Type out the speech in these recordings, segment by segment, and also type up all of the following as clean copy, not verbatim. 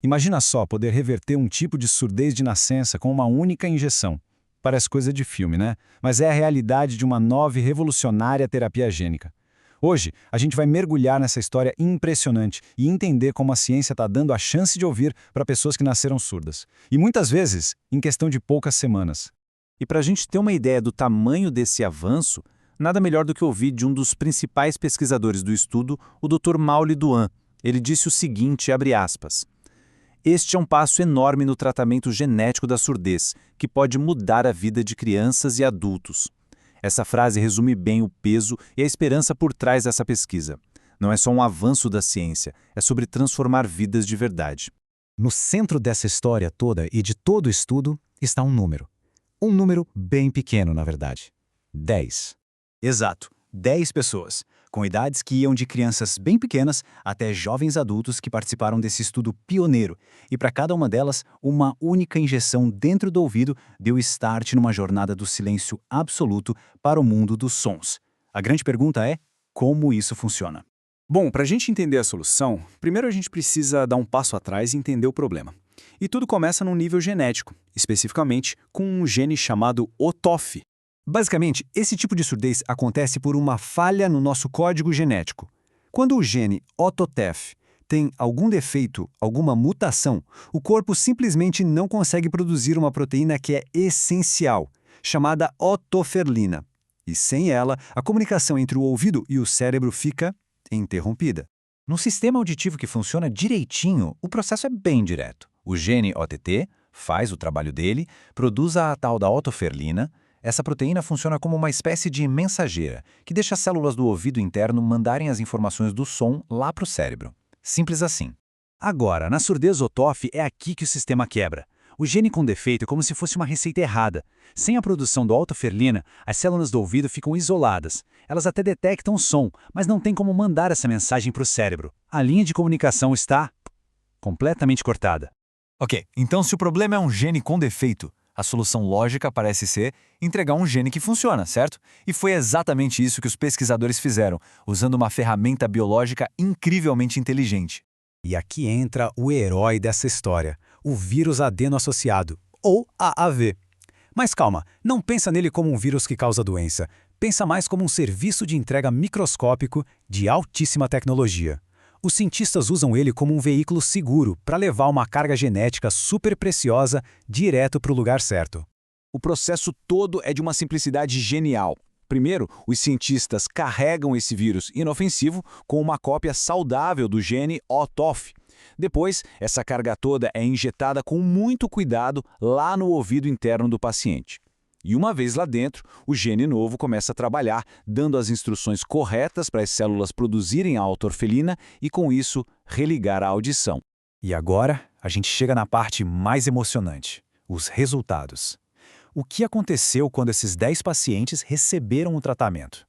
Imagina só poder reverter um tipo de surdez de nascença com uma única injeção. Parece coisa de filme, né? Mas é a realidade de uma nova e revolucionária terapia gênica. Hoje, a gente vai mergulhar nessa história impressionante e entender como a ciência está dando a chance de ouvir para pessoas que nasceram surdas. E muitas vezes, em questão de poucas semanas. E para a gente ter uma ideia do tamanho desse avanço, nada melhor do que ouvir de um dos principais pesquisadores do estudo, o Dr. Mauli Duan. Ele disse o seguinte, abre aspas, "Este é um passo enorme no tratamento genético da surdez, que pode mudar a vida de crianças e adultos." Essa frase resume bem o peso e a esperança por trás dessa pesquisa. Não é só um avanço da ciência, é sobre transformar vidas de verdade. No centro dessa história toda e de todo o estudo está um número. Um número bem pequeno, na verdade. 10. Exato, 10 pessoas, com idades que iam de crianças bem pequenas até jovens adultos que participaram desse estudo pioneiro. E para cada uma delas, uma única injeção dentro do ouvido deu start numa jornada do silêncio absoluto para o mundo dos sons. A grande pergunta é, como isso funciona? Bom, para a gente entender a solução, primeiro a gente precisa dar um passo atrás e entender o problema. E tudo começa num nível genético, especificamente com um gene chamado OTOF. Basicamente, esse tipo de surdez acontece por uma falha no nosso código genético. Quando o gene OTOTEF tem algum defeito, alguma mutação, o corpo simplesmente não consegue produzir uma proteína que é essencial, chamada otoferlina. E sem ela, a comunicação entre o ouvido e o cérebro fica interrompida. No sistema auditivo que funciona direitinho, o processo é bem direto. O gene OTT faz o trabalho dele, produz a tal da otoferlina. Essa proteína funciona como uma espécie de mensageira, que deixa as células do ouvido interno mandarem as informações do som lá para o cérebro. Simples assim. Agora, na surdez OTOF é aqui que o sistema quebra. O gene com defeito é como se fosse uma receita errada. Sem a produção da otoferlina, as células do ouvido ficam isoladas. Elas até detectam o som, mas não tem como mandar essa mensagem para o cérebro. A linha de comunicação está completamente cortada. Ok, então se o problema é um gene com defeito, a solução lógica parece ser entregar um gene que funciona, certo? E foi exatamente isso que os pesquisadores fizeram, usando uma ferramenta biológica incrivelmente inteligente. E aqui entra o herói dessa história, o vírus adeno-associado, ou AAV. Mas calma, não pensa nele como um vírus que causa doença. Pensa mais como um serviço de entrega microscópico de altíssima tecnologia. Os cientistas usam ele como um veículo seguro para levar uma carga genética super preciosa direto para o lugar certo. O processo todo é de uma simplicidade genial. Primeiro, os cientistas carregam esse vírus inofensivo com uma cópia saudável do gene OTOF. Depois, essa carga toda é injetada com muito cuidado lá no ouvido interno do paciente. E uma vez lá dentro, o gene novo começa a trabalhar, dando as instruções corretas para as células produzirem a otoferlina e, com isso, religar a audição. E agora, a gente chega na parte mais emocionante, os resultados. O que aconteceu quando esses 10 pacientes receberam o tratamento?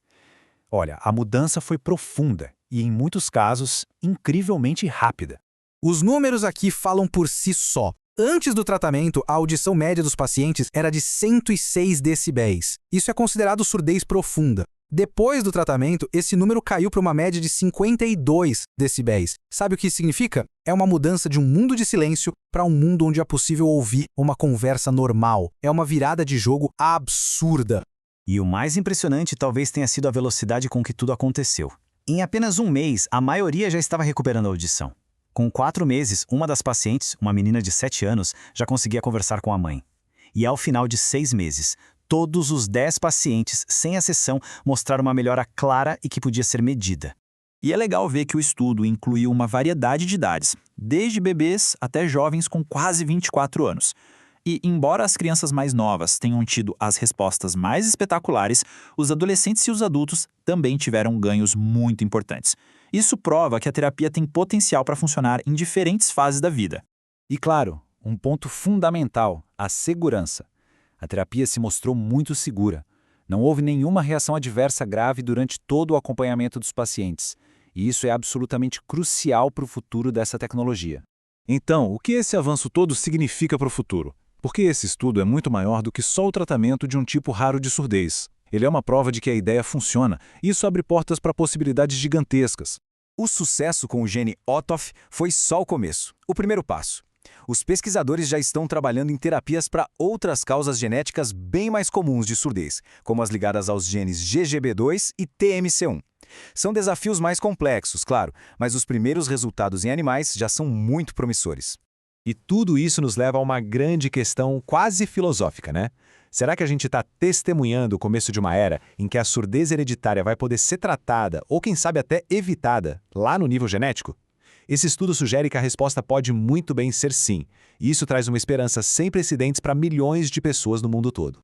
Olha, a mudança foi profunda e, em muitos casos, incrivelmente rápida. Os números aqui falam por si só. Antes do tratamento, a audição média dos pacientes era de 106 decibéis. Isso é considerado surdez profunda. Depois do tratamento, esse número caiu para uma média de 52 decibéis. Sabe o que isso significa? É uma mudança de um mundo de silêncio para um mundo onde é possível ouvir uma conversa normal. É uma virada de jogo absurda. E o mais impressionante talvez tenha sido a velocidade com que tudo aconteceu. Em apenas um mês, a maioria já estava recuperando a audição. Com 4 meses, uma das pacientes, uma menina de 7 anos, já conseguia conversar com a mãe. E ao final de 6 meses, todos os 10 pacientes, sem exceção, mostraram uma melhora clara e que podia ser medida. E é legal ver que o estudo incluiu uma variedade de idades, desde bebês até jovens com quase 24 anos. E, embora as crianças mais novas tenham tido as respostas mais espetaculares, os adolescentes e os adultos também tiveram ganhos muito importantes. Isso prova que a terapia tem potencial para funcionar em diferentes fases da vida. E claro, um ponto fundamental, a segurança. A terapia se mostrou muito segura. Não houve nenhuma reação adversa grave durante todo o acompanhamento dos pacientes. E isso é absolutamente crucial para o futuro dessa tecnologia. Então, o que esse avanço todo significa para o futuro? Porque esse estudo é muito maior do que só o tratamento de um tipo raro de surdez. Ele é uma prova de que a ideia funciona, e isso abre portas para possibilidades gigantescas. O sucesso com o gene OTOF foi só o começo, o primeiro passo. Os pesquisadores já estão trabalhando em terapias para outras causas genéticas bem mais comuns de surdez, como as ligadas aos genes GGB2 e TMC1. São desafios mais complexos, claro, mas os primeiros resultados em animais já são muito promissores. E tudo isso nos leva a uma grande questão quase filosófica, né? Será que a gente está testemunhando o começo de uma era em que a surdez hereditária vai poder ser tratada, ou quem sabe até evitada, lá no nível genético? Esse estudo sugere que a resposta pode muito bem ser sim, e isso traz uma esperança sem precedentes para milhões de pessoas no mundo todo.